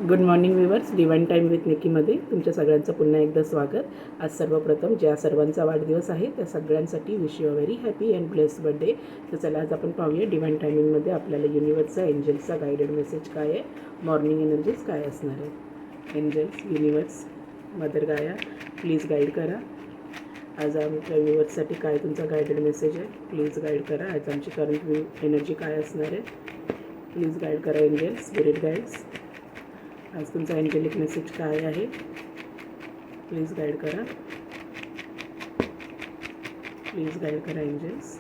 Good morning viewers, divine time with निकीमध्ये तुमच्या सगळ्यांचं पुन्हा एकदा स्वागत. आज सर्वप्रथम ज्या सर्वांचा वाढदिवस आहे त्या सगळ्यांसाठी wish you a very happy and blessed birthday. तर चला आज आपण पाहूया डिवाइन टायमिंगमध्ये आपल्याला युनिवर्सचा एंजल्सचा गायडेड मेसेज काय आहे, मॉर्निंग एनर्जीज काय असणार आहे. एंजल्स, युनिवर्स, मदर गाया, प्लीज गाईड करा. आज आमच्या व्ह्यूअर्ससाठी काय तुमचा गायडेड मेसेज आहे, प्लीज गाईड करा. आज आमची करंट एनर्जी काय असणार आहे, प्लीज गाईड करा. एंजल्स, स्पिरिट गाईड्स, आज तुमचा एंजेलिक मेसेज काय आहे, प्लीज गाईड करा. प्लीज गाईड करा एंजल्स,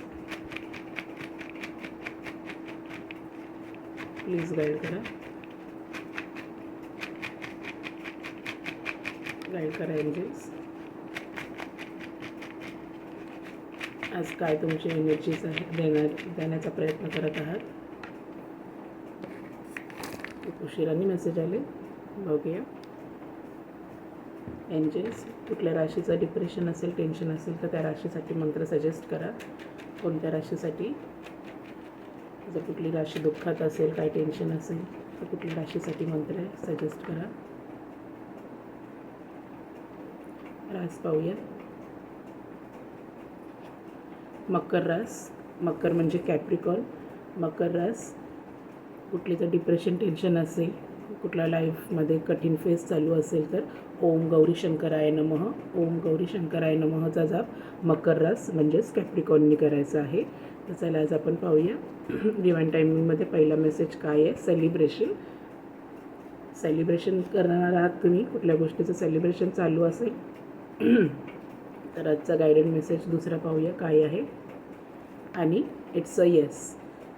प्लीज गाईड करा. गाईड करा एंजल्स. आज काय तुमची एनर्जीज आहे देण्याचा प्रयत्न करत आहात. खूप उशिराने मेसेज आले, बघूया. एंजल्स, कुठल्या राशीचं डिप्रेशन असेल, टेन्शन असेल तर त्या राशीसाठी मंत्र सजेस्ट करा. कोणत्या राशीसाठी? जर कुठली राशी दुःखात असेल, काय टेन्शन असेल तर कुठल्या राशीसाठी मंत्र आहे सजेस्ट करा. रास पाहूया. मकर रास. मकर म्हणजे कॅप्रिकॉर्न. मकर रास, कुठली तर डिप्रेशन, टेन्शन असेल, कुठल्या लाईफमध्ये कठीण फेज चालू असेल तर ओम गौरी शंकराय नमः, ओम गौरी शंकराय नमःचा जाप मकर रास म्हणजेच कॅप्रिकॉर्ननी करायचा आहे. तर चला आज आपण पाहूया डिवाइन टायमिंगमध्ये पहिला मेसेज काय आहे. सेलिब्रेशन. सेलिब्रेशन करणार आहात तुम्ही, कुठल्या गोष्टीचं सेलिब्रेशन चालू असेल तर आजचा गायडेड मेसेज दुसरा पाहूया काय आहे. आणि इट्स अ येस.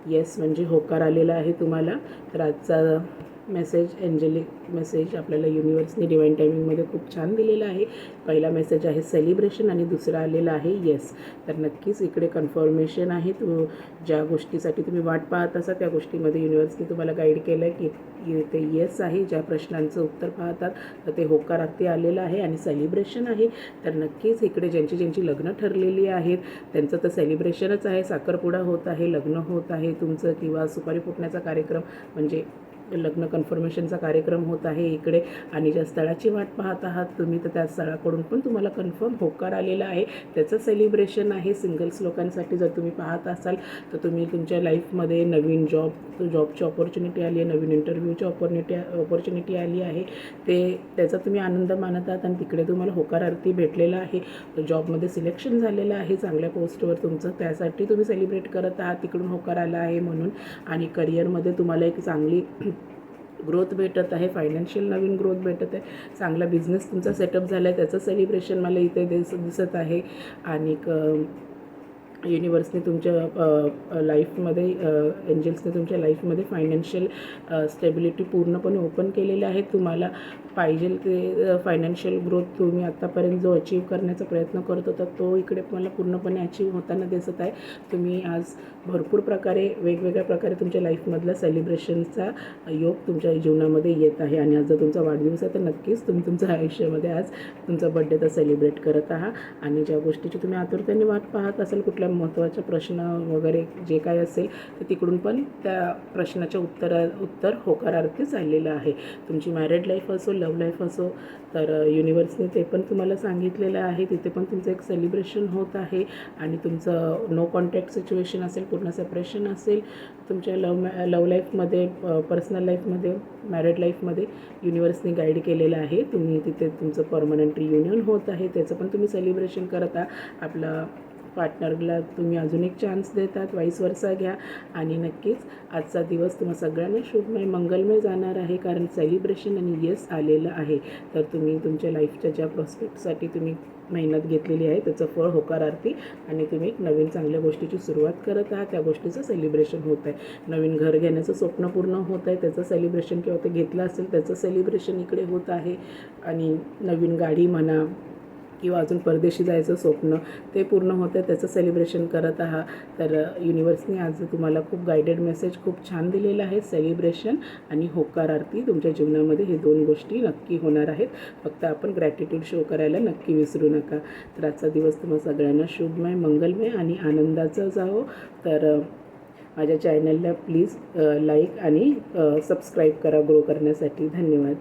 येस म्हणजे होकार आलेला आहे तुम्हाला. तर आजचा मेसेज, एंजेलिक मेसेज आपल्याला युनिवर्सने डिवाइन टायमिंगमध्ये खूप छान दिलेला आहे. पहिला मेसेज आहे सेलिब्रेशन आणि दुसरा आलेला आहे येस. तर नक्कीच इकडे कन्फर्मेशन आहे. ज्या गोष्टीसाठी तुम्ही वाट पाहत असा त्या गोष्टीमध्ये युनिवर्सने तुम्हाला गाईड केलं आहे की ते येस आहे. ज्या प्रश्नांचं उत्तर पाहतात तर ते होकारार्थी आलेलं आहे आणि सेलिब्रेशन आहे. तर नक्कीच इकडे ज्यांची लग्न ठरलेली आहेत त्यांचं तर सेलिब्रेशनच आहे. साखरपुडा होत आहे, लग्न होत आहे तुमचं, किंवा सुपारी फुटण्याचा कार्यक्रम म्हणजे लग्न कन्फर्मेशनचा कार्यक्रम होत आहे इकडे. आणि ज्या स्थळाची वाट पाहत आहात तुम्ही तर त्या स्थळाकडून पण तुम्हाला कन्फर्म होकार आलेला आहे, त्याचं सेलिब्रेशन आहे. सिंगल्स लोकांसाठी जर तुम्ही पाहत असाल तर तुम्ही तुमच्या लाईफमध्ये नवीन जॉबची ऑपॉर्च्युनिटी आली आहे, नवीन इंटरव्ह्यूची ऑपॉर्च्युनिटी आली आहे, त्याचा तुम्ही आनंद मानत आहात आणि तिकडे तुम्हाला होकारार्थी भेटलेला आहे. जॉबमध्ये सिलेक्शन झालेलं आहे चांगल्या पोस्टवर तुमचं, त्यासाठी तुम्ही सेलिब्रेट करत आहात, तिकडून होकार आला आहे म्हणून. आणि करिअरमध्ये तुम्हाला एक चांगली ग्रोथ भेटत आहे, फायनान्शियल नवीन ग्रोथ भेटत आहे, चांगला बिझनेस तुमचा सेटअप झाला आहे, त्याचं सेलिब्रेशन मला इथे दिसत आहे. आणि युनिवर्सने तुमच्या लाईफमध्ये, एंजल्सने तुमच्या लाईफमध्ये फायनान्शियल स्टेबिलिटी पूर्णपणे ओपन केलेलं आहे. तुम्हाला पाहिजे ते फायनान्शियल ग्रोथ तुम्ही आत्तापर्यंत जो अचीव करण्याचा प्रयत्न करत होता तो इकडे मला पूर्णपणे अचीव होताना दिसत आहे. तुम्ही आज भरपूर प्रकारे, वेगवेगळ्या प्रकारे तुमच्या लाईफमधला सेलिब्रेशनचा योग तुमच्या जीवनामध्ये येत आहे. आणि आज जर तुमचा वाढदिवस आहे तर नक्कीच तुम्ही तुमच्या आयुष्यामध्ये आज तुमचा बड्डे तर सेलिब्रेट करत आहात. आणि ज्या गोष्टीची तुम्ही आतुरतेने वाट पाहत असाल, कुठल्या महत्त्वाचा प्रश्न वगैरे जे काय असेल तर तिकडून पण त्या प्रश्नाच्या उत्तर होकारार्थीच आलेलं आहे. तुमची मॅरिड लाईफ असो, लव्ह लाईफ असो, तर युनिवर्सने ते पण तुम्हाला सांगितलेलं आहे. तिथे पण तुमचं एक सेलिब्रेशन होत आहे. आणि तुमचं नो कॉन्टॅक्ट सिच्युएशन असेल, पूर्ण सेपरेशन असेल तुमच्या लव्ह लाईफमध्ये, पर्सनल लाईफमध्ये, मॅरिड लाईफमध्ये, युनिवर्सने गाईड केलेलं आहे. तुम्ही तिथे तुमचं परमनंट रियुनियन होत आहे, त्याचं पण तुम्ही सेलिब्रेशन करत आहात. आपला पार्टनरला तुम्ही अजून एक चान्स देतात, वाईस वर्सा घ्या. आणि नक्कीच आजचा दिवस तुम्हा सगळ्यांना शुभमय, मंगलमय जाणार आहे, कारण सेलिब्रेशन आणि येस आलेलं आहे. तर तुम्ही तुमच्या लाईफच्या ज्या प्रॉस्पेक्टसाठी तुम्ही मेहनत घेतलेली आहे त्याचं फळ होकारार्थी, आणि तुम्ही एक नवीन चांगल्या गोष्टीची सुरुवात करत आहात, त्या गोष्टीचं सेलिब्रेशन होत आहे. नवीन घर घेण्याचं स्वप्न पूर्ण होत आहे, त्याचं सेलिब्रेशन, किंवा ते घेतलं असेल त्याचं सेलिब्रेशन इकडे होत आहे. आणि नवीन गाडी म्हणा किंवा अजून परदेशी जायचं स्वप्न ते पूर्ण होतं, त्याचं सेलिब्रेशन करत आहात. तर युनिवर्सने आज तुम्हाला खूप गायडेड मेसेज खूप छान दिलेला आहे. सेलिब्रेशन आणि होकारार्थी तुमच्या जीवनामध्ये हे दोन गोष्टी नक्की होणार आहेत. फक्त आपण ग्रॅटिट्यूड शो करायला नक्की विसरू नका. तर आजचा दिवस तुम्हाला सगळ्यांना शुभमय, मंगलमय आणि आनंदाचा जावो. तर माझ्या चॅनलला प्लीज लाईक आणि सबस्क्राईब करा ग्रो करण्यासाठी. धन्यवाद.